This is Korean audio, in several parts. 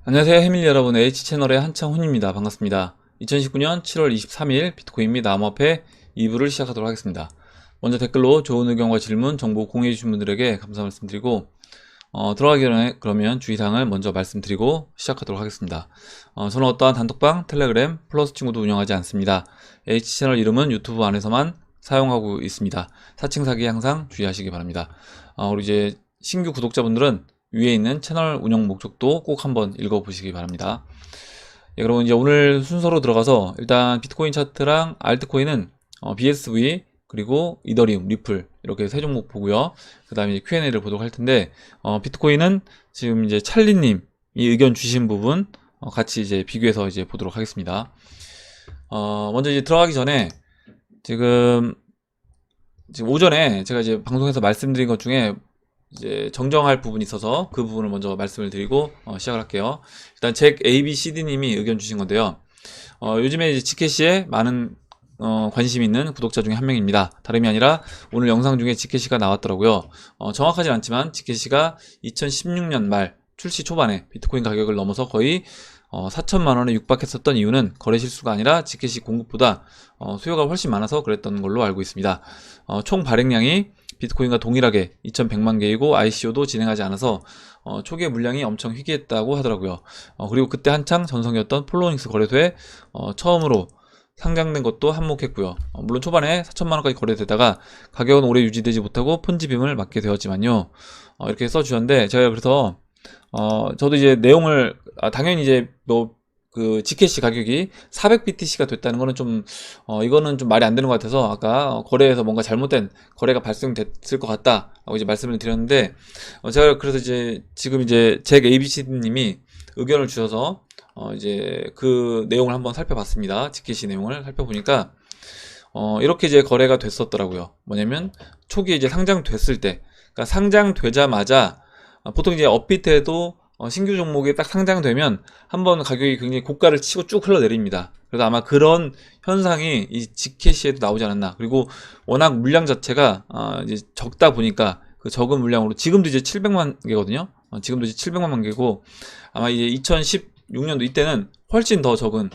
안녕하세요 해밀리 여러분, H채널의 한창훈입니다. 반갑습니다. 2019년 7월 23일 비트코인 및 암호화폐 2부를 시작하도록 하겠습니다. 먼저 댓글로 좋은 의견과 질문, 정보 공유해 주신 분들에게 감사 말씀드리고 들어가기 전에 그러면 주의사항을 먼저 말씀드리고 시작하도록 하겠습니다. 저는 어떠한 단톡방, 텔레그램, 플러스 친구도 운영하지 않습니다. H채널 이름은 유튜브 안에서만 사용하고 있습니다. 사칭 사기에 항상 주의하시기 바랍니다. 우리 이제 신규 구독자분들은 위에 있는 채널 운영 목적도 꼭 한번 읽어보시기 바랍니다. 예, 그러면 이제 오늘 순서로 들어가서 일단 비트코인 차트랑 알트코인은 BSV 그리고 이더리움, 리플 이렇게 세 종목 보고요. 그 다음에 Q&A를 보도록 할 텐데 비트코인은 지금 이제 찰리님이 의견 주신 부분 같이 이제 비교해서 이제 보도록 하겠습니다. 먼저 이제 들어가기 전에 지금 오전에 제가 이제 방송에서 말씀드린 것 중에 이제 정정할 부분이 있어서 그 부분을 먼저 말씀을 드리고 시작을 할게요. 일단 잭 ABCD님이 의견 주신 건데요. 요즘에 이제 지켓시에 많은 관심이 있는 구독자 중에 한 명입니다. 다름이 아니라 오늘 영상 중에 지켓시가 나왔더라고요. 정확하진 않지만 지켓시가 2016년 말 출시 초반에 비트코인 가격을 넘어서 거의 4천만원에 육박했었던 이유는 거래 실수가 아니라 지켓시 공급보다 수요가 훨씬 많아서 그랬던 걸로 알고 있습니다. 총 발행량이 비트코인과 동일하게 2100만 개이고 ICO도 진행하지 않아서 초기의 물량이 엄청 희귀했다고 하더라고요. 그리고 그때 한창 전성기였던 폴로닉스 거래소에 처음으로 상장된 것도 한몫했고요. 물론 초반에 4천만원까지 거래되다가 가격은 오래 유지되지 못하고 폰지 빔을 맞게 되었지만요. 이렇게 써주셨는데 제가 그래서 저도 이제 내용을 당연히 이제 그 지켓시 가격이 400BTC가 됐다는 거는 좀 이거는 좀 말이 안 되는 것 같아서 아까 거래에서 뭔가 잘못된 거래가 발생됐을 것 같다라고 이제 말씀을 드렸는데 제가 그래서 이제 지금 이제 잭 ABC님이 의견을 주셔서 이제 그 내용을 한번 살펴봤습니다. 지켓시 내용을 살펴보니까 이렇게 이제 거래가 됐었더라고요. 뭐냐면 초기에 이제 상장됐을 때, 그러니까 상장되자마자 보통 이제 업비트에도 신규 종목이 딱 상장되면 한번 가격이 굉장히 고가를 치고 쭉 흘러내립니다. 그래서 아마 그런 현상이 이 지켓시에도 나오지 않았나. 그리고 워낙 물량 자체가 이제 적다 보니까 그 적은 물량으로 지금도 이제 700만 개거든요. 지금도 이제 700만 개고 아마 이제 2016년도 이때는 훨씬 더 적은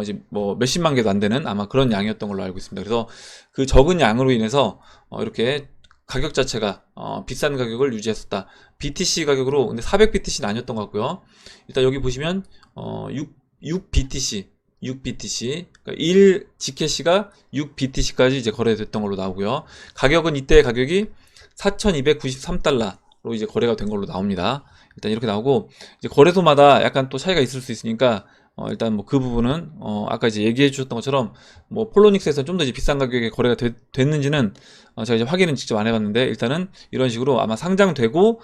이제 뭐 몇십만 개도 안 되는 아마 그런 양이었던 걸로 알고 있습니다. 그래서 그 적은 양으로 인해서 이렇게 가격 자체가 비싼 가격을 유지했었다. BTC 가격으로 근데 400BTC는 아니었던 것 같고요. 일단 여기 보시면 6BTC 그러니까 1 지켓시가 6BTC까지 이제 거래됐던 걸로 나오고요. 가격은 이때 가격이 4,293달러로 이제 거래가 된 걸로 나옵니다. 일단 이렇게 나오고 이제 거래소마다 약간 또 차이가 있을 수 있으니까 일단 뭐 그 부분은 아까 이제 얘기해 주셨던 것처럼 뭐 폴로닉스에서 좀 더 이제 비싼 가격에 거래가 됐는지는 제가 이제 확인은 직접 안 해봤는데 일단은 이런 식으로 아마 상장되고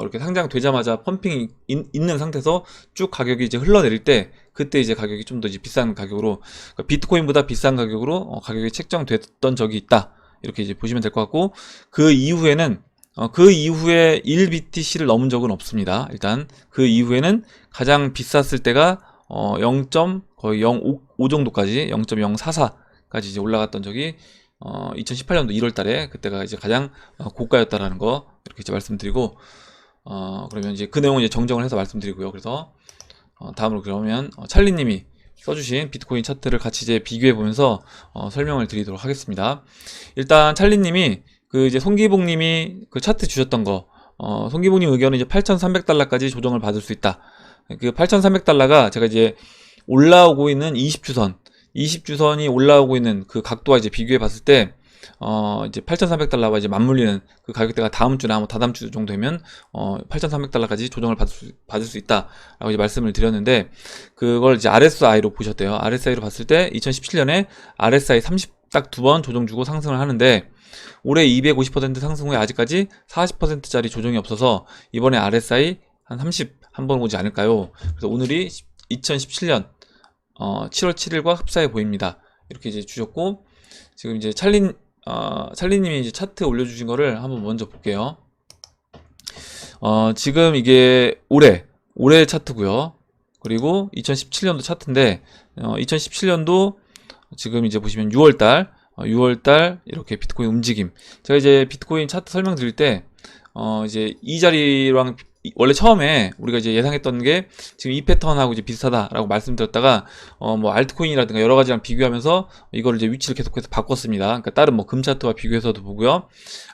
이렇게 상장되자마자 펌핑이 있는 상태에서 쭉 가격이 이제 흘러내릴 때 그때 이제 가격이 좀 더 이제 비싼 가격으로 그러니까 비트코인보다 비싼 가격으로 가격이 책정됐던 적이 있다. 이렇게 이제 보시면 될 것 같고 그 이후에는 그 이후에 1BTC를 넘은 적은 없습니다. 일단 그 이후에는 가장 비쌌을 때가 0. 거의 0.5 정도까지 0.044까지 이제 올라갔던 적이 2018년도 1월 달에 그때가 이제 가장 고가였다라는 거 이렇게 이제 말씀드리고 그러면 이제 그 내용을 이제 정정을 해서 말씀드리고요. 그래서 다음으로 그러면 찰리님이 써주신 비트코인 차트를 같이 이제 비교해 보면서 설명을 드리도록 하겠습니다. 일단 찰리님이 그 이제 송기봉님이 그 차트 주셨던 거 송기봉님 의견은 이제 8,300달러까지 조정을 받을 수 있다. 그 8,300달러가 제가 이제 올라오고 있는 20주선이 올라오고 있는 그 각도와 이제 비교해 봤을 때 이제 8,300달러와 이제 맞물리는 그 가격대가 다음 주나 뭐 다다음 주 정도 되면 8,300달러까지 조정을 받을 수 있다라고 이제 말씀을 드렸는데 그걸 이제 RSI로 보셨대요. RSI로 봤을 때 2017년에 RSI 30 딱 두 번 조정 주고 상승을 하는데 올해 250% 상승 후에 아직까지 40%짜리 조정이 없어서 이번에 RSI 한 30 한 번 오지 않을까요? 그래서 오늘이 2017년 7월 7일과 흡사해 보입니다. 이렇게 이제 주셨고 지금 이제 찰리님이 이제 차트 올려주신 거를 한번 먼저 볼게요. 지금 이게 올해 차트고요. 그리고 2017년도 차트인데 2017년도 지금 이제 보시면 6월달 이렇게 비트코인 움직임. 제가 이제 비트코인 차트 설명드릴 때 이제 이 자리랑 원래 처음에 우리가 이제 예상했던 게 지금 이 패턴하고 이제 비슷하다라고 말씀드렸다가 뭐 알트코인이라든가 여러 가지랑 비교하면서 이거를 이제 위치를 계속해서 바꿨습니다. 그러니까 다른 뭐 금 차트와 비교해서도 보고요.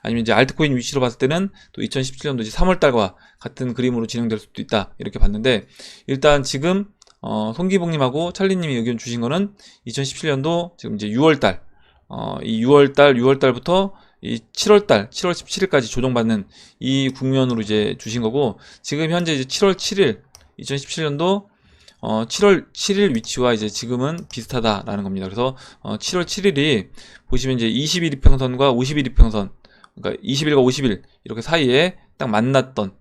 아니면 이제 알트코인 위치로 봤을 때는 또 2017년도 이제 3월 달과 같은 그림으로 진행될 수도 있다. 이렇게 봤는데 일단 지금 송기봉님하고 찰리님이 의견 주신 거는 2017년도 지금 이제 6월달, 이 6월달부터 이 7월달, 7월 17일까지 조정받는 이 국면으로 이제 주신 거고, 지금 현재 이제 7월 7일, 2017년도 7월 7일 위치와 이제 지금은 비슷하다라는 겁니다. 그래서 7월 7일이 보시면 이제 20일 이평선과 50일 이평선, 그러니까 20일과 50일 이렇게 사이에 딱 만났던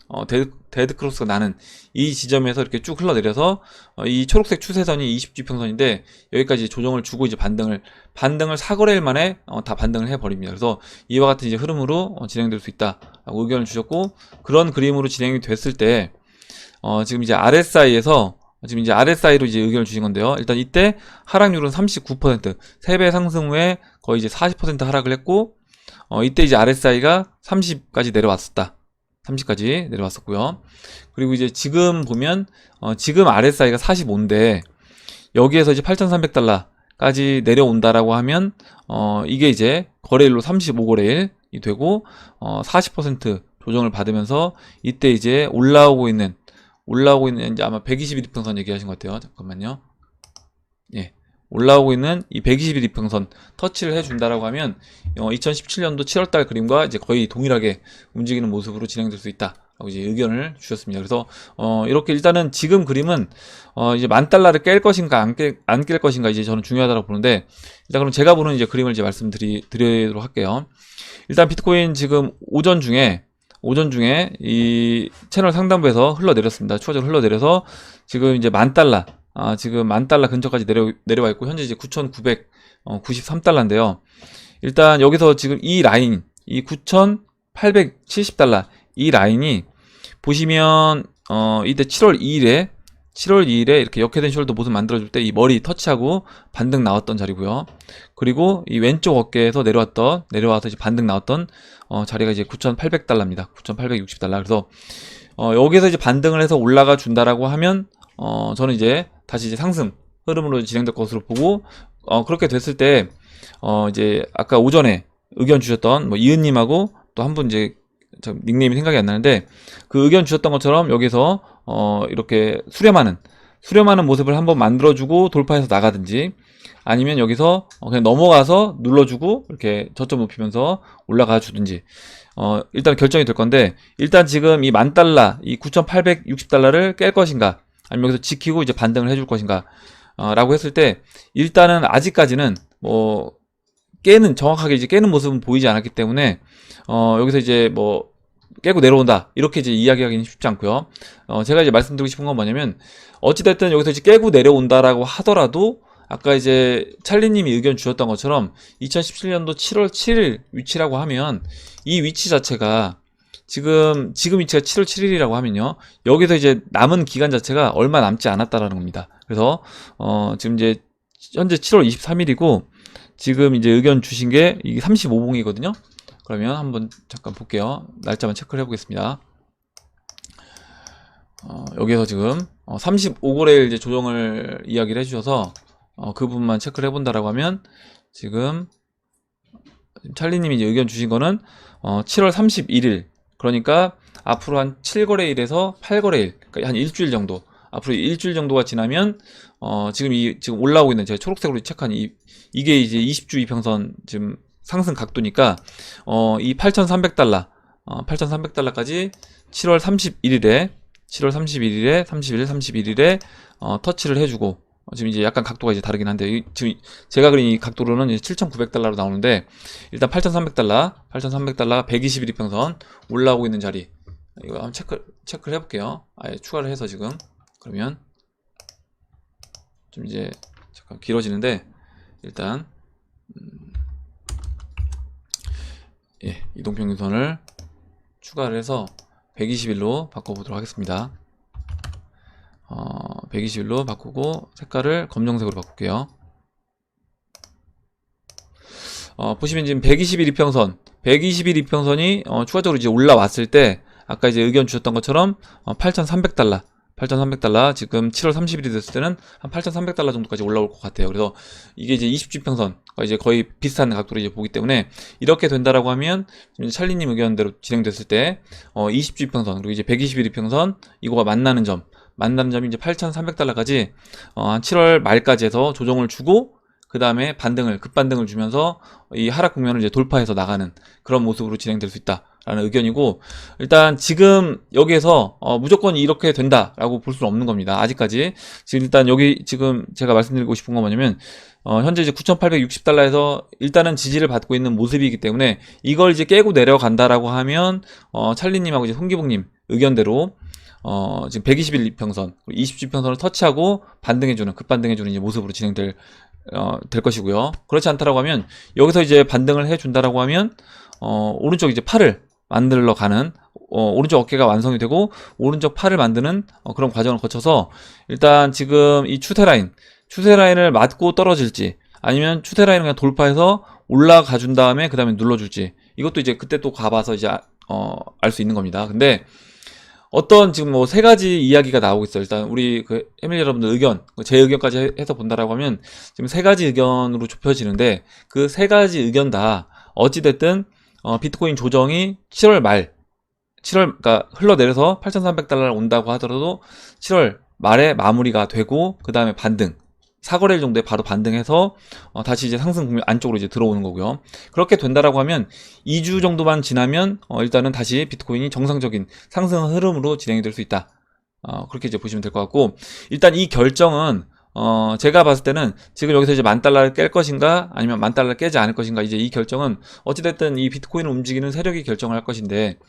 데드 크로스가 나는 이 지점에서 이렇게 쭉 흘러내려서 이 초록색 추세선이 20주평선인데 여기까지 조정을 주고 이제 반등을 4거래일 만에 다 반등을 해버립니다. 그래서 이와 같은 이제 흐름으로 진행될 수 있다라고 의견을 주셨고, 그런 그림으로 진행이 됐을 때 지금 이제 RSI에서 지금 이제 RSI로 이제 의견을 주신 건데요. 일단 이때 하락률은 39%, 3배 상승 후에 거의 이제 40% 하락을 했고, 이때 이제 RSI가 30까지 내려왔었다. 30까지 내려왔었고요. 그리고 이제 지금 보면 지금 RSI가 45인데 여기에서 이제 8,300달러까지 내려온다라고 하면 이게 이제 거래일로 35거래일이 되고 40% 조정을 받으면서 이때 이제 올라오고 있는 이제 아마 121 이평선 얘기하신 것 같아요. 잠깐만요. 예. 올라오고 있는 이 121 이평선 터치를 해준다라고 하면 2017년도 7월달 그림과 이제 거의 동일하게 움직이는 모습으로 진행될 수 있다라고 이제 의견을 주셨습니다. 그래서 이렇게 일단은 지금 그림은 이제 10,000달러를 깰 것인가 안 깰 것인가 이제 저는 중요하다고 보는데, 일단 그럼 제가 보는 이제 그림을 이제 말씀드리도록 할게요. 일단 비트코인 지금 오전 중에 이 채널 상단부에서 흘러내렸습니다. 추가적으로 흘러내려서 지금 이제 10,000달러, 지금 10,000달러 근처까지 내려와 있고, 현재 이제 9,993달러인데요. 일단 여기서 지금 이 라인, 이 9,870달러, 이 라인이 보시면, 이때 7월 2일에 이렇게 역회된 숄더 모습 만들어줄 때 이 머리 터치하고 반등 나왔던 자리고요. 그리고 이 왼쪽 어깨에서 내려와서 이제 반등 나왔던, 자리가 이제 9,800달러입니다. 9,860달러. 그래서, 여기서 이제 반등을 해서 올라가 준다라고 하면, 저는 이제 다시 이제 상승 흐름으로 진행될 것으로 보고, 그렇게 됐을 때, 이제 아까 오전에 의견 주셨던 뭐 이은님하고 또 한 분 이제 닉네임이 생각이 안 나는데, 그 의견 주셨던 것처럼 여기서 이렇게 수렴하는 모습을 한번 만들어주고 돌파해서 나가든지, 아니면 여기서 그냥 넘어가서 눌러주고 이렇게 저점 높이면서 올라가 주든지, 일단 결정이 될 건데, 일단 지금 이 10,000달러, 이 9,860달러를 깰 것인가, 아니면 여기서 지키고 이제 반등을 해줄 것인가, 라고 했을 때, 일단은 아직까지는 뭐 정확하게 이제 깨는 모습은 보이지 않았기 때문에 여기서 이제 뭐 깨고 내려온다 이렇게 이제 이야기하기는 쉽지 않고요. 제가 이제 말씀드리고 싶은 건 뭐냐면, 어찌됐든 여기서 이제 깨고 내려온다라고 하더라도 아까 이제 찰리님이 의견 주셨던 것처럼 2017년도 7월 7일 위치라고 하면, 이 위치 자체가 지금 위치가 7월 7일이라고 하면요, 여기서 이제 남은 기간 자체가 얼마 남지 않았다라는 겁니다. 그래서 지금 이제 현재 7월 23일이고 지금 이제 의견 주신 게 이게 35봉이거든요. 그러면 한번 잠깐 볼게요. 날짜만 체크를 해보겠습니다. 여기에서 지금 35거래일 이제 조정을 이야기를 해주셔서 그 부분만 체크를 해본다라고 하면, 지금 찰리님이 이제 의견 주신 거는 7월 31일, 그러니까 앞으로 한 7거래일에서 8거래일, 그러니까 한 일주일 정도, 앞으로 일주일 정도가 지나면 지금 올라오고 있는, 제가 초록색으로 체크한 이게 이제 20주 이평선 지금 상승 각도니까 이 8,300달러 8,300달러까지 7월 31일에 30일, 31일에 터치를 해주고, 지금 이제 약간 각도가 이제 다르긴 한데, 지금 제가 그린 이 각도로는 이제 7,900달러로 나오는데, 일단 8,300달러 121 이평선 올라오고 있는 자리, 이거 한번 체크를 해볼게요. 아예 추가를 해서 지금, 그러면 좀 이제 잠깐 길어지는데, 일단 예, 이동평균선을 추가를 해서 121로 바꿔보도록 하겠습니다. 121로 바꾸고 색깔을 검정색으로 바꿀게요. 보시면 지금 121 이평선이 추가적으로 이제 올라왔을 때, 아까 이제 의견 주셨던 것처럼 8,300달러 8,300달러 지금 7월 30일이 됐을 때는 한 8,300달러 정도까지 올라올 것 같아요. 그래서 이게 이제 20주평선 이제 거의 비슷한 각도로 이제 보기 때문에 이렇게 된다라고 하면 찰리님 의견대로 진행됐을 때 20주평선 그리고 이제 121일평선 이거가 만나는 점이 이제 8,300달러까지 한 7월 말까지 해서 조정을 주고 그 다음에 급반등을 주면서 이 하락 국면을 이제 돌파해서 나가는 그런 모습으로 진행될 수 있다라는 의견이고, 일단 지금 여기에서 무조건 이렇게 된다라고 볼 수는 없는 겁니다. 아직까지. 지금 일단 여기 지금 제가 말씀드리고 싶은 건 뭐냐면 현재 이제 9,860달러에서 일단은 지지를 받고 있는 모습이기 때문에 이걸 이제 깨고 내려간다라고 하면 찰리님하고 이제 송기봉님 의견대로 지금 121일평선, 20주평선을 터치하고 급반등해주는 이제 모습으로 진행될 될 것이고요. 그렇지 않다라고 하면 여기서 이제 반등을 해준다라고 하면 오른쪽 이제 팔을 만들러 가는 오른쪽 어깨가 완성이 되고 오른쪽 팔을 만드는 그런 과정을 거쳐서 일단 지금 이 추세라인을 맞고 떨어질지 아니면 추세라인을 그냥 돌파해서 올라가 준 다음에 그 다음에 눌러줄지 이것도 이제 그때 또 가봐서 이제 알 수 있는 겁니다. 근데 어떤 지금 뭐 세 가지 이야기가 나오고 있어요. 일단 우리 그 패밀리 여러분들 의견, 제 의견까지 해서 본다라고 하면 지금 세 가지 의견으로 좁혀지는데 그 세 가지 의견 다 어찌됐든 비트코인 조정이 7월 그러니까 흘러내려서 8,300달러를 온다고 하더라도 7월 말에 마무리가 되고 그 다음에 사거래일 정도에 바로 반등해서 다시 이제 상승 국면 안쪽으로 이제 들어오는 거고요. 그렇게 된다라고 하면 2주 정도만 지나면 일단은 다시 비트코인이 정상적인 상승 흐름으로 진행이 될 수 있다. 그렇게 이제 보시면 될 것 같고, 일단 이 결정은 제가 봤을 때는 지금 여기서 이제 10,000달러를 깰 것인가 아니면 10,000달러를 깨지 않을 것인가, 이제 이 결정은 어찌됐든 이 비트코인을 움직이는 세력이 결정을 할 것인데,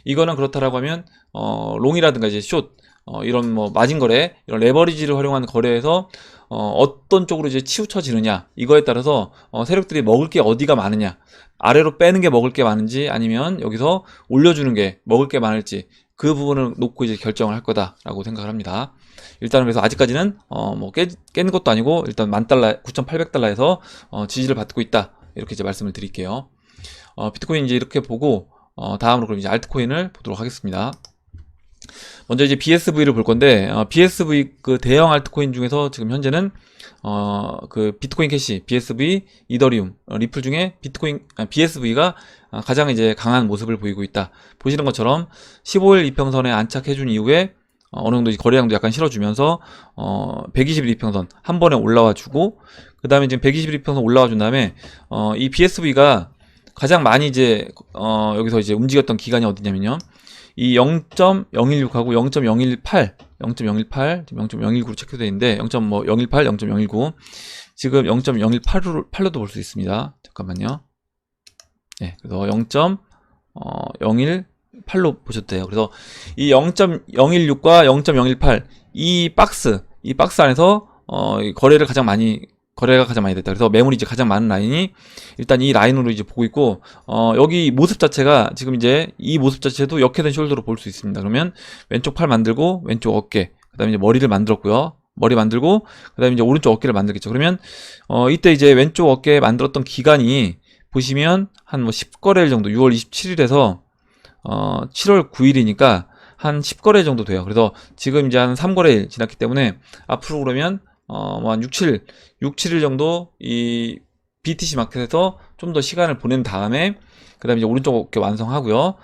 이거는 그렇다라고 하면 롱이라든가 이제 숏 이런 뭐 마진 거래, 이런 레버리지를 활용한 거래에서 어떤 쪽으로 이제 치우쳐지느냐, 이거에 따라서 세력들이 먹을 게 어디가 많으냐, 아래로 빼는 게 먹을 게 많은지 아니면 여기서 올려주는 게 먹을 게 많을지 그 부분을 놓고 이제 결정을 할 거다라고 생각을 합니다. 일단은 그래서 아직까지는 뭐 깨는 것도 아니고 일단 10,000달러, 9,800달러에서 지지를 받고 있다, 이렇게 이제 말씀을 드릴게요. 비트코인 이제 이렇게 보고 다음으로 그럼 이제 알트코인을 보도록 하겠습니다. 먼저 이제 BSV를 볼 건데, BSV 그 대형 알트코인 중에서 지금 현재는 그 비트코인 캐시, BSV, 이더리움, 리플 중에 BSV가 가장 이제 강한 모습을 보이고 있다. 보시는 것처럼 15일 이평선에 안착해준 이후에 어느 정도 거래량도 약간 실어주면서 120일 이평선 한 번에 올라와 주고, 그 다음에 지금 120일 이평선 올라와 준 다음에 이 BSV가 가장 많이 이제 여기서 이제 움직였던 기간이 어디냐면요, 이 0.016하고 0.018 지금 0.019로 체크되어 있는데 0.018, 0.019 지금 0.018로도 볼 수 있습니다. 잠깐만요. 네, 그래서 0.018로 보셔도 돼요. 그래서 이 0.016과 0.018 이 박스 안에서 거래가 가장 많이 됐다. 그래서 매물이 이제 가장 많은 라인이 일단 이 라인으로 이제 보고 있고, 여기 모습 자체가 지금 이제 이 모습 자체도 역회된 숄더로 볼 수 있습니다. 그러면 왼쪽 팔 만들고 왼쪽 어깨, 그 다음에 이제 머리를 만들었고요. 머리 만들고 그 다음에 이제 오른쪽 어깨를 만들겠죠. 그러면 이때 이제 왼쪽 어깨 만들었던 기간이 보시면 한 뭐 10거래일 정도, 6월 27일에서 7월 9일이니까 한 10거래 정도 돼요. 그래서 지금 이제 한 3거래일 지났기 때문에 앞으로 그러면 뭐 한 6, 7일 정도 이 BTC 마켓에서 좀 더 시간을 보낸 다음에 그 다음에 이제 오른쪽 어깨 완성하고요.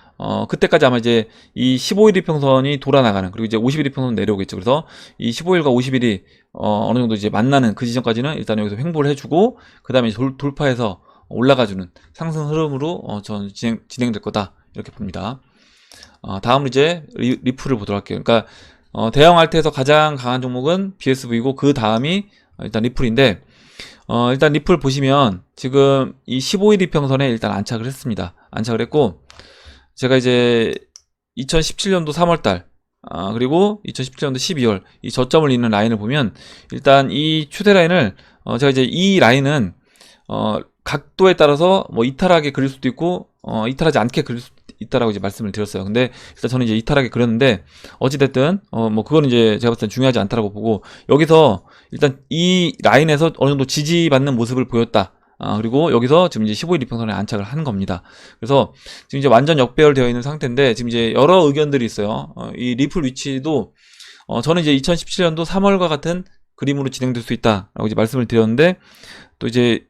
그때까지 아마 이제 이 15일 이평선이 돌아나가는, 그리고 이제 50일 이평선 내려오겠죠. 그래서 이 15일과 50일이 어느 정도 이제 만나는 그 지점까지는 일단 여기서 횡보를 해주고 그 다음에 돌파해서 올라가주는 상승 흐름으로 저는 진행될 거다, 이렇게 봅니다. 다음으로 이제 리플을 보도록 할게요. 그러니까 대형 알트에서 가장 강한 종목은 BSV고 그 다음이 일단 리플인데, 일단 리플 보시면 지금 이 15일 이평선에 일단 안착을 했습니다. 안착을 했고, 제가 이제 2017년도 3월달 그리고 2017년도 12월 이 저점을 잇는 라인을 보면 일단 이 추세 라인을 제가 이제 이 라인은 각도에 따라서 뭐 이탈하게 그릴 수도 있고 이탈하지 않게 그릴 수도 있다라고 이제 말씀을 드렸어요. 근데 일단 저는 이제 이탈하게 그렸는데, 어찌됐든 뭐 그건 이제 제가 봤을 땐 중요하지 않다라고 보고, 여기서 일단 이 라인에서 어느 정도 지지받는 모습을 보였다 그리고 여기서 지금 이제 15일 이평선에 안착을 한 겁니다. 그래서 지금 이제 완전 역배열되어 있는 상태인데 지금 이제 여러 의견들이 있어요. 이 리플 위치도 저는 이제 2017년도 3월과 같은 그림으로 진행될 수 있다라고 이제 말씀을 드렸는데 또 이제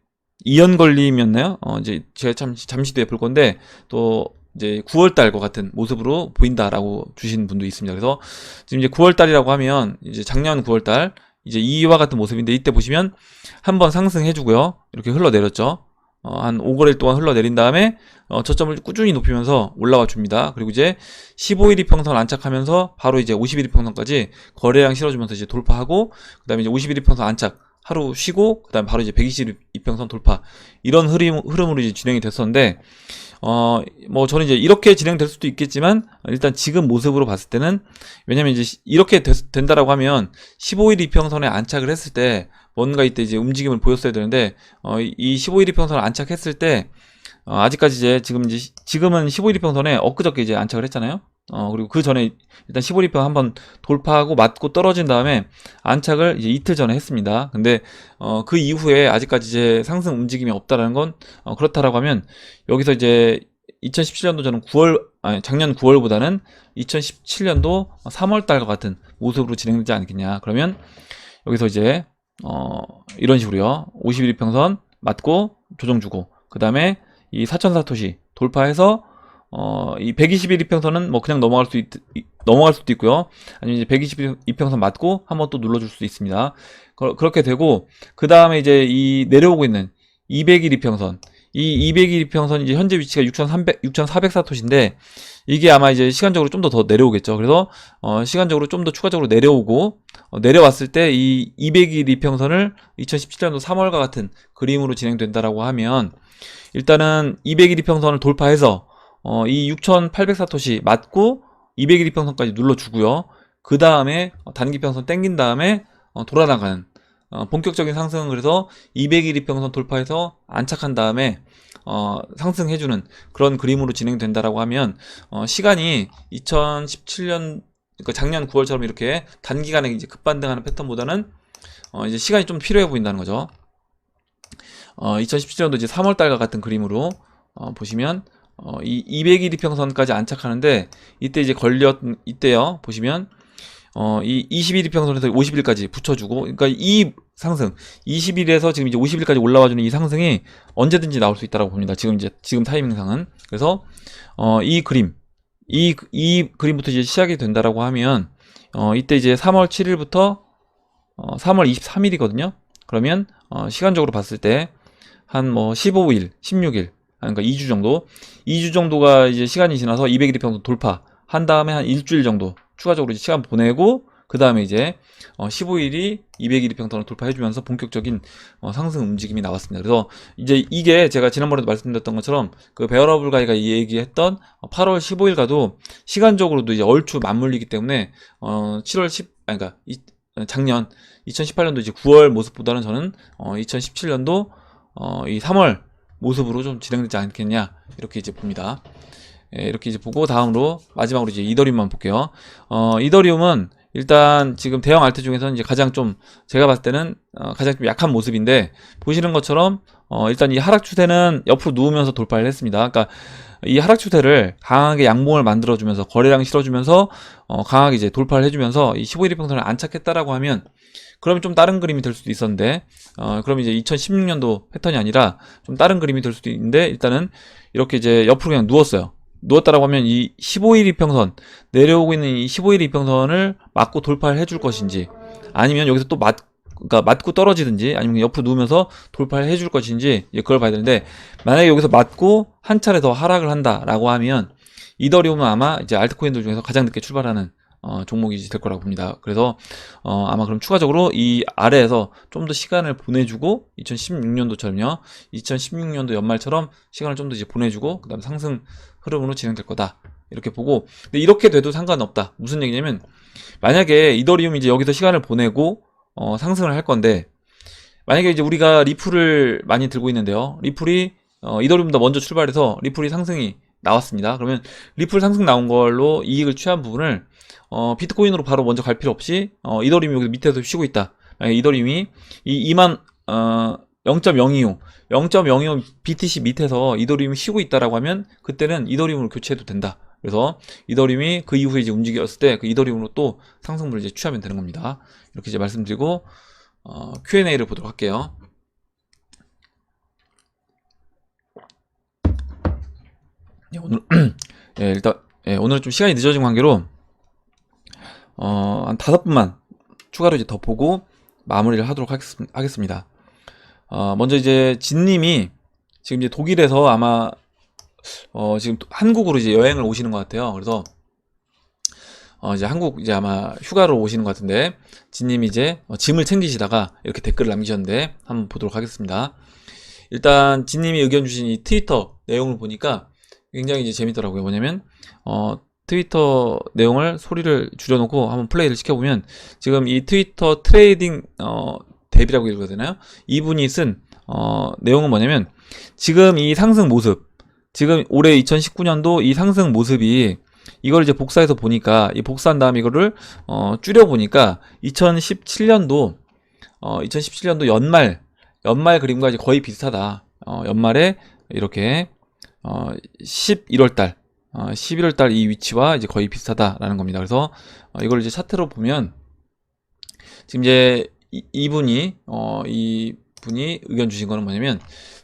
2연 걸림이었나요? 이제 제가 잠시 뒤에 볼 건데 또 이제 9월 달과 같은 모습으로 보인다라고 주신 분도 있습니다. 그래서 지금 이제 9월 달이라고 하면 이제 작년 9월 달 이제 이와 같은 모습인데 이때 보시면 한번 상승해주고요. 이렇게 흘러내렸죠. 한 5거래일 동안 흘러내린 다음에 저점을 꾸준히 높이면서 올라와 줍니다. 그리고 이제 15일 이평선 안착하면서 바로 이제 50일 이평선까지 거래량 실어주면서 이제 돌파하고 그 다음에 이제 50일 이평선 안착 하루 쉬고 그 다음에 바로 이제 120일 이평선 돌파 이런 흐름으로 이제 진행이 됐었는데 뭐 저는 이제 이렇게 진행될 수도 있겠지만 일단 지금 모습으로 봤을 때는 왜냐면 이제 이렇게 된다라고 하면 15일 이평선에 안착을 했을 때 뭔가 이때 이제 움직임을 보였어야 되는데 이 15일 이평선을 안착했을 때 아직까지 이제 지금은 15일 이평선에 엊그저께 이제 안착을 했잖아요. 그리고 그 전에 일단 15일 이평 한번 돌파하고 맞고 떨어진 다음에 안착을 이제 이틀 전에 했습니다. 근데 그 이후에 아직까지 이제 상승 움직임이 없다라는 건 그렇다라고 하면 여기서 이제 2017년도 저는 작년 9월보다는 2017년도 3월 달과 같은 모습으로 진행되지 않겠냐. 그러면 여기서 이제 이런 식으로요. 50일 이평선 맞고 조정 주고 그 다음에 이 4,4토시 돌파해서 이 120일 이평선은 뭐 그냥 넘어갈 수도 있고요. 아니면 이제 120일 이평선 맞고 한번 또 눌러줄 수도 있습니다. 그렇게 되고 그 다음에 이제 이 내려오고 있는 200일 이평선 이 200일 이평선 이제 현재 위치가 6,404토시인데 이게 아마 이제 시간적으로 좀 더 내려오겠죠. 그래서 시간적으로 좀 더 추가적으로 내려오고 내려왔을 때 이 200일 이평선을 2017년도 3월과 같은 그림으로 진행된다라고 하면 일단은 200일 이평선을 돌파해서 이 6,804토시 맞고 200일 이평선까지 눌러주고요. 그 다음에 단기평선 땡긴 다음에 돌아나가는 본격적인 상승은 그래서 200일 이평선 돌파해서 안착한 다음에 상승해주는 그런 그림으로 진행된다라고 하면 시간이 2017년 그러니까 작년 9월처럼 이렇게 단기간에 이제 급반등하는 패턴보다는 이제 시간이 좀 필요해 보인다는 거죠. 2017년도 이제 3월 달과 같은 그림으로 보시면 이 200일 이평선까지 안착하는데 이때 이제 이때요 보시면 이 20일 이평선에서 50일까지 붙여주고 그러니까 이 상승 20일에서 지금 이제 50일까지 올라와주는 이 상승이 언제든지 나올 수 있다고 봅니다. 지금 타이밍상은. 그래서 이 그림부터 이제 시작이 된다라고 하면 이때 이제 3월 7일부터 3월 23일이거든요. 그러면 시간적으로 봤을 때 한 뭐 15일, 16일 그러니까 2주 정도가 이제 시간이 지나서 200일 이평선 돌파한 다음에 한 일주일 정도 추가적으로 이제 시간 보내고 그 다음에 이제 15일이 200일 이평선을 돌파해주면서 본격적인 상승 움직임이 나왔습니다. 그래서 이제 이게 제가 지난번에도 말씀드렸던 것처럼 그 베어러블 가이가 얘기했던 8월 15일과도 시간적으로도 이제 얼추 맞물리기 때문에 7월 10 그러니까 작년 2018년도 이제 9월 모습보다는 저는 2017년도 이 3월 모습으로 좀 진행되지 않겠냐 이렇게 이제 봅니다. 이렇게 이제 보고 다음으로 마지막으로 이제 이더리움만 볼게요. 이더리움은 일단 지금 대형 알트 중에서는 이제 가장 좀 제가 봤을 때는 가장 좀 약한 모습인데 보시는 것처럼 일단 이 하락 추세는 옆으로 누우면서 돌파를 했습니다. 그러니까 이 하락 추세를 강하게 양봉을 만들어주면서 거래량 실어주면서 강하게 이제 돌파를 해주면서 이 15일 이평선을 안착했다라고 하면 그러면 좀 다른 그림이 될 수도 있었는데 그럼 이제 2016년도 패턴이 아니라 좀 다른 그림이 될 수도 있는데 일단은 이렇게 이제 옆으로 그냥 누웠다라고 하면 이 15일 이평선 내려오고 있는 이 15일 이평선을 맞고 돌파를 해줄 것인지 아니면 여기서 또 그러니까 맞고 떨어지든지 아니면 옆으로 누우면서 돌파를 해줄 것인지 그걸 봐야 되는데 만약에 여기서 맞고 한 차례 더 하락을 한다라고 하면 이더리움은 아마 이제 알트코인들 중에서 가장 늦게 출발하는 종목이 될 거라고 봅니다. 그래서 아마 그럼 추가적으로 이 아래에서 좀 더 시간을 보내주고 2016년도처럼요 2016년도 연말처럼 시간을 좀 더 이제 보내주고 그 다음에 상승 흐름으로 진행될 거다 이렇게 보고 근데 이렇게 돼도 상관없다. 무슨 얘기냐면 만약에 이더리움이 이제 여기서 시간을 보내고 상승을 할 건데 만약에 이제 우리가 리플을 많이 들고 있는데요 리플이 이더리움보다 먼저 출발해서 리플이 상승이 나왔습니다. 그러면 리플 상승 나온 걸로 이익을 취한 부분을 비트코인으로 바로 먼저 갈 필요 없이 이더리움이 여기 밑에서 쉬고 있다. 만약에 이더리움이 이 2만 0.025, 0.025 BTC 밑에서 이더리움이 쉬고 있다라고 하면 그때는 이더리움으로 교체해도 된다. 그래서 이더리움이 그 이후에 이제 움직였을 때 그 이더리움으로 또 상승분을 이제 취하면 되는 겁니다. 이렇게 이제 말씀드리고 Q&A를 보도록 할게요. 네, 오늘 예, 일단 오늘은 좀 시간이 늦어진 관계로 한 5분만 추가로 이제 더 보고 마무리를 하도록 하겠습니다. 먼저 이제 진님이 지금 이제 독일에서 아마 지금 한국으로 이제 여행을 오시는 것 같아요. 그래서 이제 한국 이제 아마 휴가로 오시는 것 같은데 진님이 이제 짐을 챙기시다가 이렇게 댓글을 남기셨는데 한번 보도록 하겠습니다. 일단 진님이 의견 주신 이 트위터 내용을 보니까 굉장히 이제 재밌더라고요. 뭐냐면 트위터 내용을 소리를 줄여놓고 한번 플레이를 시켜보면 지금 이 트위터 트레이딩 뎁이라고 읽어야 되나요? 이분이 쓴 내용은 뭐냐면 지금 이 상승 모습, 지금 올해 2019년도 이 상승 모습이 이걸 이제 복사해서 보니까 이 복사한 다음에 이거를 줄여 보니까 2017년도 연말 그림과 이제 거의 비슷하다. 연말에 이렇게 11월달 이 위치와 이제 거의 비슷하다라는 겁니다. 그래서 이걸 이제 차트로 보면 지금 이제 이분이 의견 주신 거는 뭐냐면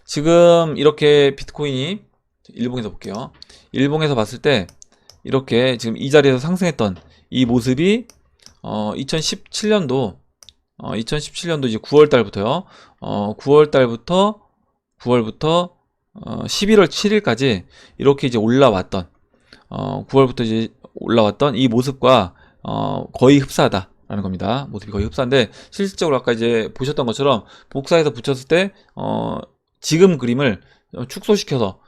지금 이렇게 비트코인이 일봉에서 볼게요. 일봉에서 봤을 때 이렇게 지금 이 자리에서 상승했던 이 모습이 2017년도 이제 9월 달부터요. 9월부터 11월 7일까지 이렇게 이제 올라왔던 9월부터 이제 올라왔던 이 모습과 거의 흡사하다라는 겁니다. 모습이 거의 흡사한데 실질적으로 아까 이제 보셨던 것처럼 복사해서 붙였을 때 지금 그림을 축소시켜서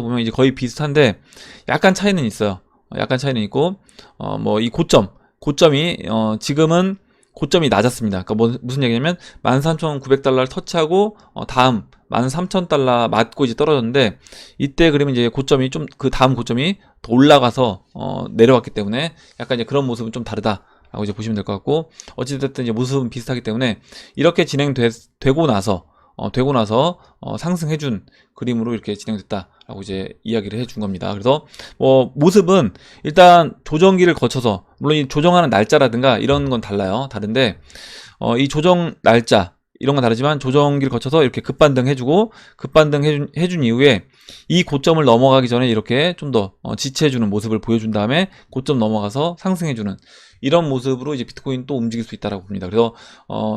보면 이제 거의 비슷한데 약간 차이는 있어요. 약간 차이는 있고 뭐 이 고점이 지금은 고점이 낮았습니다. 그러니까 무슨 얘기냐면 13,900달러를 터치하고 다음 13,000달러 맞고 이제 떨어졌는데 이때 그러면 이제 고점이 좀 그 다음 고점이 더 올라가서 내려왔기 때문에 약간 이제 그런 모습은 좀 다르다라고 이제 보시면 될 것 같고 어찌됐든 이제 모습은 비슷하기 때문에 이렇게 진행되고 나서 상승해준 그림으로 이렇게 진행됐다라고 이제 이야기를 해준 겁니다. 그래서 뭐 모습은 일단 조정기를 거쳐서 물론 이 조정하는 날짜라든가 이런 건 다른데 이 조정 날짜 이런 건 다르지만 조정기를 거쳐서 이렇게 급반등 해준 이후에 이 고점을 넘어가기 전에 이렇게 좀 더 지지해주는 모습을 보여준 다음에 고점 넘어가서 상승해주는 이런 모습으로 이제 비트코인 또 움직일 수 있다라고 봅니다. 그래서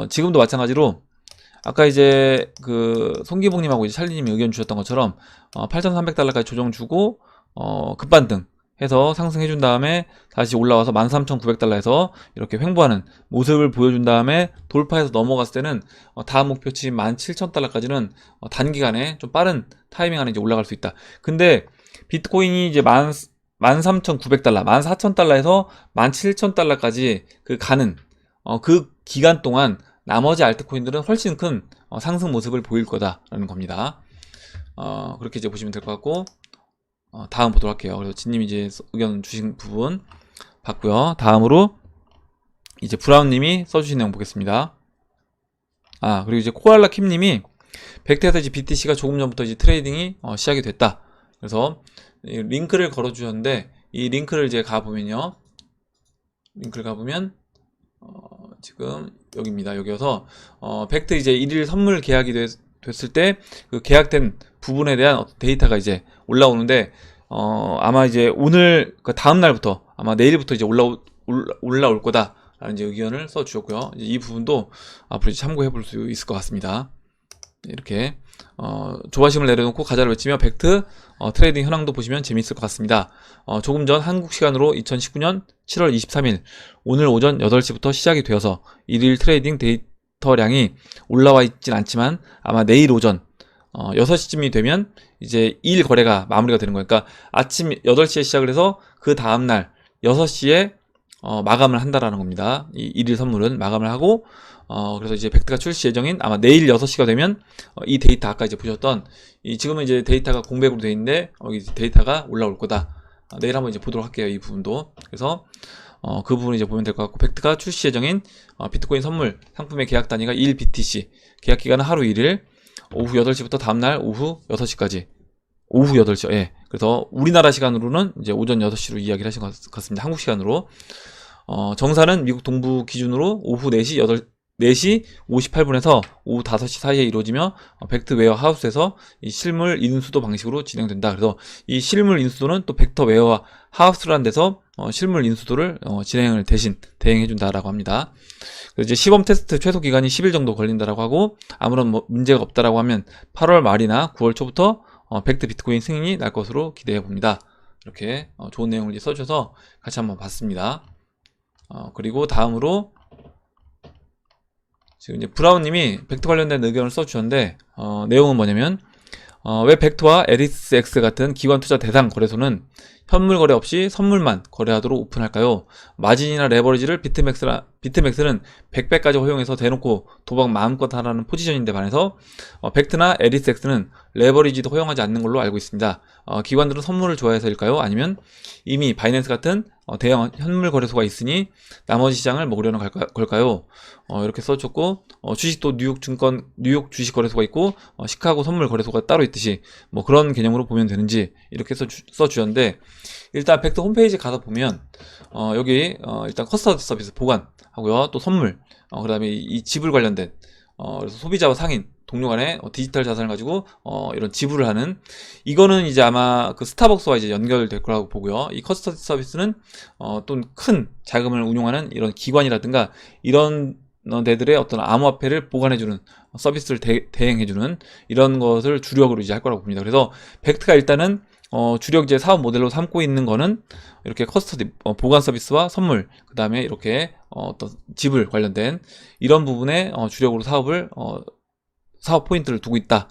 지금도 마찬가지로 아까 이제 그 송기봉님하고 이제 찰리님이 의견 주셨던 것처럼 8,300달러까지 조정 주고 급반등 해서 상승해준 다음에 다시 올라와서 13,900달러에서 이렇게 횡보하는 모습을 보여준 다음에 돌파해서 넘어갔을 때는 다음 목표치 17,000달러까지는 단기간에 좀 빠른 타이밍 안에 이제 올라갈 수 있다. 근데 비트코인이 이제 13,900달러, 14,000달러에서 17,000달러까지 가는 그 기간 동안 나머지 알트코인들은 훨씬 큰 상승 모습을 보일 거다라는 겁니다. 그렇게 이제 보시면 될 것 같고 다음 보도록 할게요. 그래서 진님이 이제 의견 주신 부분 봤고요. 다음으로 이제 브라운님이 써주신 내용 보겠습니다. 그리고 이제 코알라 킴님이 벡터에서 이제 BTC가 조금 전부터 이제 트레이딩이 시작이 됐다. 그래서 링크를 걸어주셨는데 이 링크를 이제 가보면요. 링크를 가보면 지금 여기입니다. 여기여서 벡터 이제 1일 선물 계약이 됐을 때 그 계약된 부분에 대한 데이터가 이제 올라오는데 아마 이제 오늘 그 다음 날부터 아마 내일부터 이제 올라올 거다라는 이제 의견을 써주셨고요. 이 부분도 앞으로 이제 참고해 볼 수 있을 것 같습니다. 이렇게 조바심을 내려놓고 가자를 외치며 벡트 트레이딩 현황도 보시면 재미있을 것 같습니다. 조금 전 한국 시간으로 2019년 7월 23일 오늘 오전 8시부터 시작이 되어서 1일 트레이딩 데이터량이 올라와 있진 않지만 아마 내일 오전 6시쯤이 되면 이제 2일 거래가 마무리가 되는 거예요. 그러니까 아침 8시에 시작을 해서 그 다음날 6시에 마감을 한다라는 겁니다. 이 1일 선물은 마감을 하고 그래서 이제 벡트가 출시 예정인 아마 내일 6시가 되면 이 데이터 아까 이제 보셨던 지금은 이제 데이터가 공백으로 되어 있는데 여기 데이터가 올라올 거다. 내일 한번 이제 보도록 할게요. 이 부분도. 그래서 그 부분 이제 보면 될 것 같고, 벡트가 출시 예정인 비트코인 선물 상품의 계약 단위가 1BTC, 계약 기간은 하루 1일, 오후 8시부터 다음날 오후 6시까지. 오후 8시요. 예. 그래서 우리나라 시간으로는 이제 오전 6시로 이야기를 하신 것 같습니다. 한국 시간으로. 정사는 미국 동부 기준으로 오후 4시 58분에서 오후 5시 사이에 이루어지며, 벡트 웨어 하우스에서 이 실물 인수도 방식으로 진행된다. 그래서 이 실물 인수도는 또 벡터 웨어 하우스라는 데서 실물 인수도를 진행을 대행해준다라고 합니다. 그래서 이제 시범 테스트 최소 기간이 10일 정도 걸린다라고 하고, 아무런 문제가 없다라고 하면 8월 말이나 9월 초부터 벡트 비트코인 승인이 날 것으로 기대해 봅니다. 이렇게 좋은 내용을 이제 써주셔서 같이 한번 봤습니다. 그리고 다음으로 지금 이제 브라운님이 벡트 관련된 의견을 써주셨는데, 내용은 뭐냐면, 왜 벡트와 에리스X 같은 기관 투자 대상 거래소는 현물 거래 없이 선물만 거래하도록 오픈할까요? 마진이나 레버리지를 비트맥스는 100배까지 허용해서 대놓고 도박 마음껏 하라는 포지션인데 반해서 벡트나 에리스X는 레버리지도 허용하지 않는 걸로 알고 있습니다. 기관들은 선물을 좋아해서일까요? 아니면 이미 바이낸스 같은 대형 현물 거래소가 있으니 나머지 시장을 먹으려는 걸까요? 이렇게 써줬고, 주식도 뉴욕 주식 거래소가 있고, 시카고 선물 거래소가 따로 있듯이 뭐 그런 개념으로 보면 되는지 이렇게 써주셨는데, 일단 벡터 홈페이지 가서 보면 여기 일단 커스터디 서비스 보관하고요, 또 선물, 그 다음에 이 지불 관련된 그래서 소비자와 상인 동료 간에 디지털 자산을 가지고 이런 지불을 하는, 이거는 이제 아마 그 스타벅스와 이제 연결될 거라고 보고요. 이 커스터디 서비스는 또 큰 자금을 운용하는 이런 기관이라든가 이런 데들의 어떤 암호화폐를 보관해주는 서비스를 대행해주는 이런 것을 주력으로 이제 할 거라고 봅니다. 그래서 벡트가 일단은 주력 이제 사업 모델로 삼고 있는 거는 이렇게 커스터디 보관 서비스와 선물, 그 다음에 이렇게 어떤 지불 관련된 이런 부분에 주력으로 사업 포인트를 두고 있다.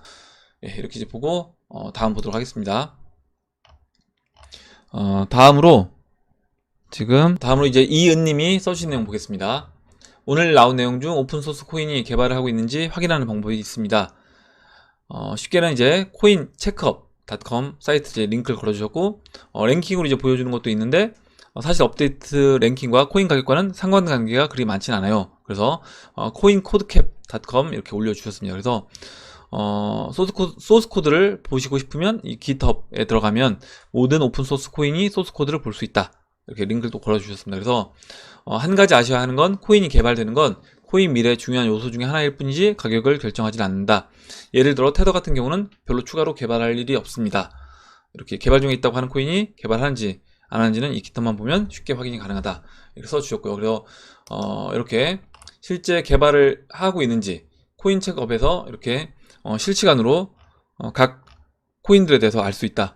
예, 이렇게 이제 보고 다음 보도록 하겠습니다. 다음으로 이제 이은님이 써주신 내용 보겠습니다. 오늘 나온 내용 중 오픈소스 코인이 개발을 하고 있는지 확인하는 방법이 있습니다. 쉽게는 이제 코인 체크업.com 사이트 이제 링크를 걸어주셨고, 랭킹으로 이제 보여주는 것도 있는데, 사실 업데이트 랭킹과 코인 가격과는 상관관계가 그리 많진 않아요. 그래서 coincodeCap.com 이렇게 올려주셨습니다. 그래서 소스 코드를 보시고 싶으면 이 GitHub에 들어가면 모든 오픈 소스 코인이 소스 코드를 볼 수 있다. 이렇게 링크를 또 걸어주셨습니다. 그래서 한 가지 아셔야 하는 건, 코인이 개발되는 건 코인 미래의 중요한 요소 중에 하나일 뿐이지 가격을 결정하지 않는다. 예를 들어 테더 같은 경우는 별로 추가로 개발할 일이 없습니다. 이렇게 개발 중에 있다고 하는 코인이 개발하는지 안 하는지는 이 GitHub만 보면 쉽게 확인이 가능하다. 이렇게 써주셨고요. 그래서 이렇게 실제 개발을 하고 있는지 코인 체크업에서 이렇게 실시간으로 각 코인들에 대해서 알 수 있다.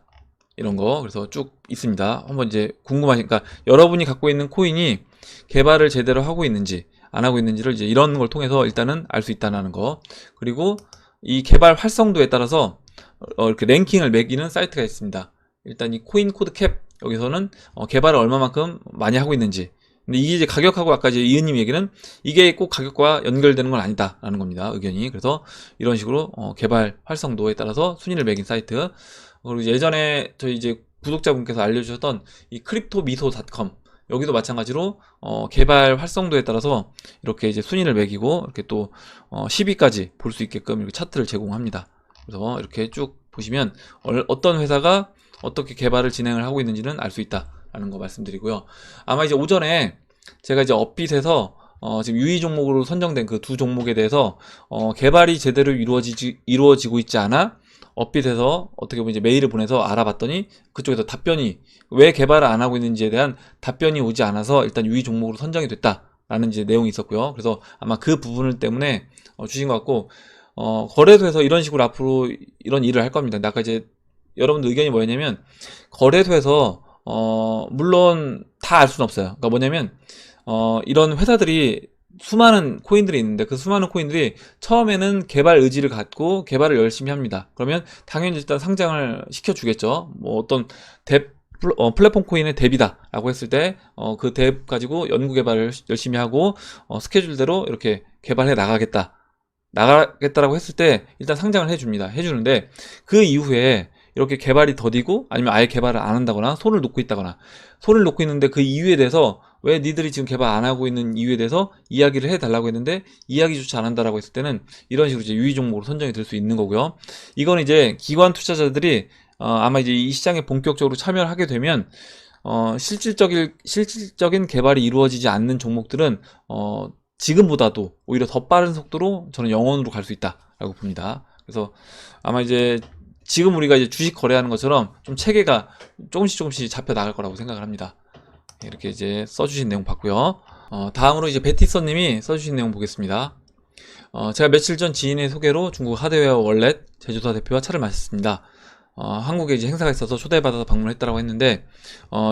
이런 거 그래서 쭉 있습니다. 한번 이제 궁금하니까 여러분이 갖고 있는 코인이 개발을 제대로 하고 있는지 안 하고 있는지를 이제 이런 걸 통해서 일단은 알 수 있다는 거. 그리고 이 개발 활성도에 따라서 이렇게 랭킹을 매기는 사이트가 있습니다. 일단 이 코인 코드 캡 여기서는 개발을 얼마만큼 많이 하고 있는지. 근데 이게 이제 가격하고 아까 이제 이은님 얘기는 이게 꼭 가격과 연결되는 건 아니다라는 겁니다. 의견이. 그래서 이런 식으로 개발 활성도에 따라서 순위를 매긴 사이트. 그리고 예전에 저희 이제 구독자분께서 알려주셨던 이 크립토미소.com 여기도 마찬가지로 개발 활성도에 따라서 이렇게 이제 순위를 매기고 이렇게 또 10위까지 볼 수 있게끔 이렇게 차트를 제공합니다. 그래서 이렇게 쭉 보시면 어떤 회사가 어떻게 개발을 진행을 하고 있는지는 알 수 있다라는 거 말씀드리고요. 아마 이제 오전에 제가 이제 업빗에서 지금 유의 종목으로 선정된 그 두 종목에 대해서 개발이 제대로 이루어지고 있지 않아 업빗에서 어떻게 보면 이제 메일을 보내서 알아봤더니 그쪽에서 답변이 왜 개발을 안 하고 있는지에 대한 답변이 오지 않아서 일단 유의 종목으로 선정이 됐다라는 이제 내용이 있었고요. 그래서 아마 그 부분을 때문에 주신 것 같고, 거래소에서 이런 식으로 앞으로 이런 일을 할 겁니다. 근데 아까 이제 여러분들 의견이 뭐였냐면, 거래소에서 물론 다 알 수는 없어요. 그러니까 뭐냐면 이런 회사들이 수많은 코인들이 있는데 그 수많은 코인들이 처음에는 개발 의지를 갖고 개발을 열심히 합니다. 그러면 당연히 일단 상장을 시켜주겠죠. 뭐 어떤 플랫폼 코인의 뎁이다 라고 했을 때 그 뎁 가지고 연구 개발을 열심히 하고 스케줄대로 이렇게 개발해 나가겠다라고 했을 때 일단 상장을 해주는데 그 이후에 이렇게 개발이 더디고 아니면 아예 개발을 안 한다거나 손을 놓고 있다거나, 손을 놓고 있는데 그 이유에 대해서 왜 니들이 지금 개발 안 하고 있는 이유에 대해서 이야기를 해달라고 했는데 이야기조차 안 한다라고 했을 때는 이런 식으로 이제 유의 종목으로 선정이 될 수 있는 거고요. 이건 이제 기관 투자자들이 아마 이제 이 시장에 본격적으로 참여를 하게 되면 실질적인 개발이 이루어지지 않는 종목들은 지금보다도 오히려 더 빠른 속도로 저는 영원으로 갈 수 있다라고 봅니다. 그래서 아마 이제 지금 우리가 이제 주식 거래하는 것처럼 좀 체계가 조금씩 잡혀 나갈 거라고 생각을 합니다. 이렇게 이제 써주신 내용 봤고요. 다음으로 이제 베티서님이 써주신 내용 보겠습니다. 제가 며칠 전 지인의 소개로 중국 하드웨어 월렛 제조사 대표와 차를 마셨습니다. 한국에 이제 행사가 있어서 초대받아서 방문했다라고 했는데,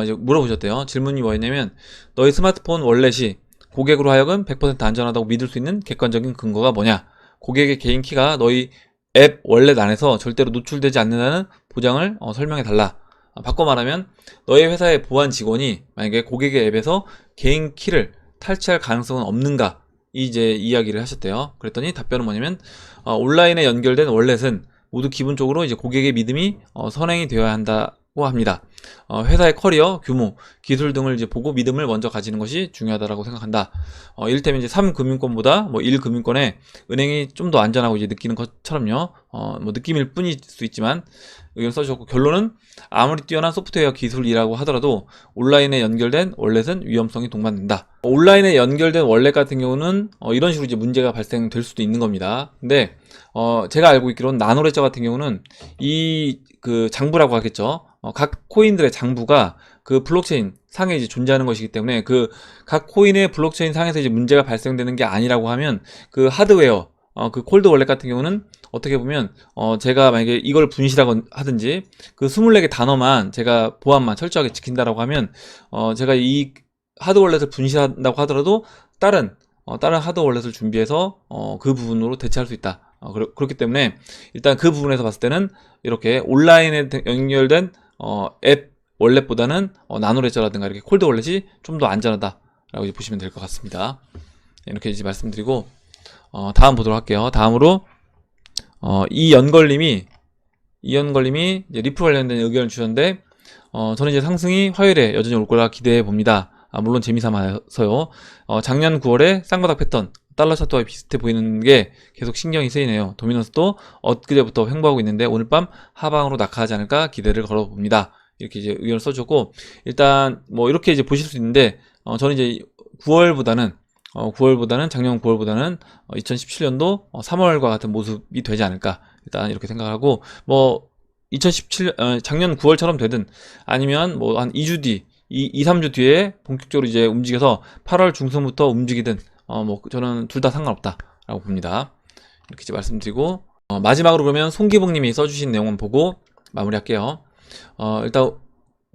이제 물어보셨대요. 질문이 뭐였냐면, 너희 스마트폰 월렛이 고객으로 하여금 100% 안전하다고 믿을 수 있는 객관적인 근거가 뭐냐? 고객의 개인 키가 너희 앱 월렛 안에서 절대로 노출되지 않는다는 보장을 설명해달라. 바꿔 말하면 너희 회사의 보안 직원이 만약에 고객의 앱에서 개인 키를 탈취할 가능성은 없는가? 이제 이야기를 하셨대요. 그랬더니 답변은 뭐냐면 온라인에 연결된 월렛은 모두 기본적으로 이제 고객의 믿음이 선행이 되어야 한다고 합니다. 회사의 커리어, 규모, 기술 등을 이제 보고 믿음을 먼저 가지는 것이 중요하다고 생각한다. 이를테면 이제 3금융권보다 뭐 1금융권에 은행이 좀 더 안전하고 이제 느끼는 것처럼요. 뭐 느낌일 뿐일 수 있지만 의견 써주셨고, 결론은 아무리 뛰어난 소프트웨어 기술이라고 하더라도 온라인에 연결된 월렛은 위험성이 동반된다. 온라인에 연결된 월렛 같은 경우는 이런 식으로 이제 문제가 발생될 수도 있는 겁니다. 근데 제가 알고 있기로는 나노레저 같은 경우는 이 그 장부라고 하겠죠. 각 코인들의 장부가 그 블록체인 상에 이제 존재하는 것이기 때문에 그 각 코인의 블록체인 상에서 이제 문제가 발생되는 게 아니라고 하면 그 하드웨어 그 콜드 월렛 같은 경우는 어떻게 보면 제가 만약에 이걸 분실하건 하든지 그 24개 단어만 제가 보안만 철저하게 지킨다라고 하면 제가 이 하드 월렛을 분실한다고 하더라도 다른 하드 월렛을 준비해서 그 부분으로 대체할 수 있다. 그렇기 때문에 일단 그 부분에서 봤을 때는 이렇게 온라인에 연결된 앱 월렛보다는 나노레저라든가 이렇게 콜드 월렛이 좀 더 안전하다라고 이제 보시면 될 것 같습니다. 이렇게 이제 말씀드리고 다음 보도록 할게요. 다음으로 이연걸님이 이제 리플 관련된 의견을 주셨는데, 저는 이제 상승이 화요일에 여전히 올 거라 기대해 봅니다. 물론 재미삼아서요. 작년 9월에 쌍바닥 패턴 달러 차트와 비슷해 보이는 게 계속 신경이 쓰이네요. 도미넌스도 엊그제부터 횡보하고 있는데 오늘 밤 하방으로 낙하하지 않을까 기대를 걸어봅니다. 이렇게 이제 의견을 써주고, 일단 뭐 이렇게 이제 보실 수 있는데 저는 이제 9월보다는 작년 9월보다는 2017년도 3월과 같은 모습이 되지 않을까 일단 이렇게 생각하고, 뭐 작년 9월처럼 되든 아니면 뭐 한 2주 뒤 3주 뒤에 본격적으로 이제 움직여서 8월 중순부터 움직이든 뭐 저는 둘 다 상관없다라고 봅니다. 이렇게 이제 말씀드리고, 마지막으로 그러면 송기봉님이 써주신 내용은 보고 마무리할게요. 일단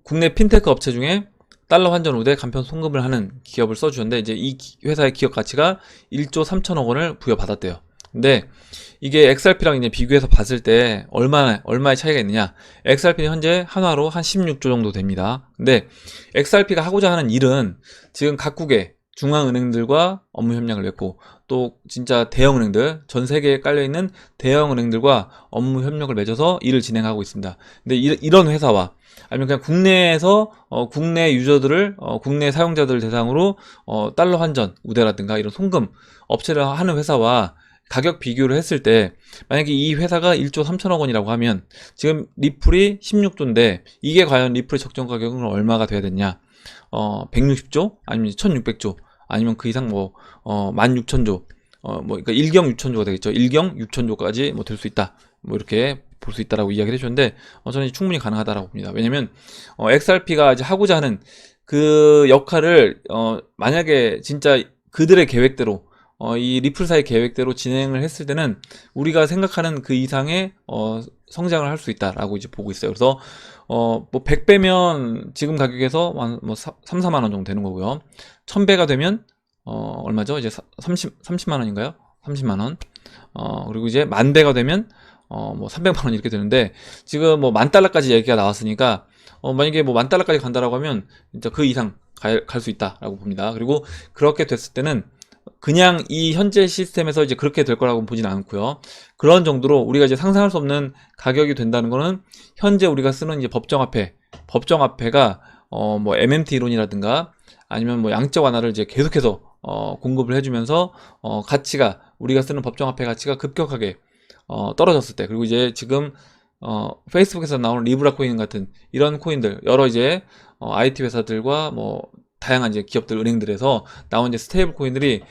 국내 핀테크 업체 중에 달러 환전 우대 간편 송금을 하는 기업을 써주셨는데, 이제 이 회사의 기업 가치가 1조 3천억 원을 부여받았대요. 근데 이게 XRP랑 이제 비교해서 봤을 때 얼마의 차이가 있느냐? XRP는 현재 한화로 한 16조 정도 됩니다. 근데 XRP가 하고자 하는 일은 지금 각국의 중앙은행들과 업무 협력을 맺고, 또 진짜 대형은행들, 전 세계에 깔려있는 대형은행들과 업무 협력을 맺어서 일을 진행하고 있습니다. 근데 이런 회사와 아니면 그냥 국내에서 국내 유저들을 국내 사용자들 대상으로 달러 환전 우대라든가 이런 송금 업체를 하는 회사와 가격 비교를 했을 때, 만약에 이 회사가 1조 3천억 원이라고 하면 지금 리플이 16조인데 이게 과연 리플의 적정 가격은 얼마가 돼야 되냐? 160조 아니면 1600조 아니면 그 이상 뭐 16,000조 뭐 그러니까 1경 6천조가 되겠죠. 1경 6천조까지 뭐 될 수 있다. 뭐 이렇게 볼 수 있다라고 이야기를 해주셨는데, 저는 충분히 가능하다라고 봅니다. 왜냐면 XRP가 이제 하고자 하는 그 역할을 만약에 진짜 그들의 계획대로 이 리플사의 계획대로 진행을 했을 때는 우리가 생각하는 그 이상의 성장을 할 수 있다라고 이제 보고 있어요. 그래서 뭐 100배면 지금 가격에서 뭐 3, 4만 원 정도 되는 거고요. 1000배가 되면 얼마죠? 이제 30만 원인가요? 30만 원. 그리고 이제 10,000배가 되면 뭐 300만 원 이렇게 되는데, 지금 뭐 10,000달러까지 얘기가 나왔으니까 만약에 뭐 10,000달러까지 간다라고 하면 진짜 그 이상 갈 수 있다라고 봅니다. 그리고 그렇게 됐을 때는 그냥 이 현재 시스템에서 이제 그렇게 될 거라고 보진 않고요. 그런 정도로 우리가 이제 상상할 수 없는 가격이 된다는 거는 현재 우리가 쓰는 이제 법정화폐가 뭐 MMT 이론이라든가 아니면 뭐 양적 완화를 이제 계속해서 공급을 해주면서 가치가 우리가 쓰는 법정화폐 가치가 급격하게 떨어졌을 때, 그리고 이제 지금 페이스북에서 나오는 리브라 코인 같은 이런 코인들, 여러 이제 IT 회사들과 뭐 다양한 이제 기업들, 은행들에서 나온 이제 스테이블 코인들이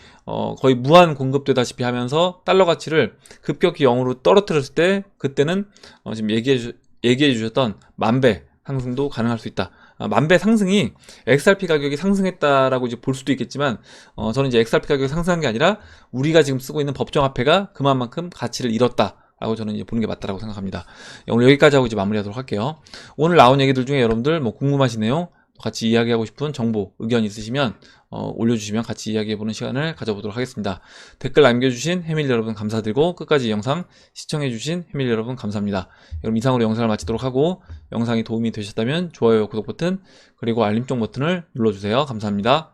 거의 무한 공급되다시피 하면서 달러 가치를 급격히 0으로 떨어뜨렸을 때, 그때는 지금 얘기해 주셨던 만배 상승도 가능할 수 있다. 만배 상승이 XRP 가격이 상승했다라고 이제 볼 수도 있겠지만, 저는 이제 XRP 가격이 상승한 게 아니라 우리가 지금 쓰고 있는 법정화폐가 그만큼 가치를 잃었다 라고 저는 이제 보는 게 맞다라고 생각합니다. 오늘 여기까지 하고 이제 마무리하도록 할게요. 오늘 나온 얘기들 중에 여러분들 뭐 궁금하신 내용, 같이 이야기하고 싶은 정보, 의견 있으시면 올려주시면 같이 이야기해보는 시간을 가져보도록 하겠습니다. 댓글 남겨주신 해밀 여러분 감사드리고, 끝까지 영상 시청해주신 해밀 여러분 감사합니다. 그럼 이상으로 영상을 마치도록 하고, 영상이 도움이 되셨다면 좋아요, 구독 버튼, 그리고 알림종 버튼을 눌러주세요. 감사합니다.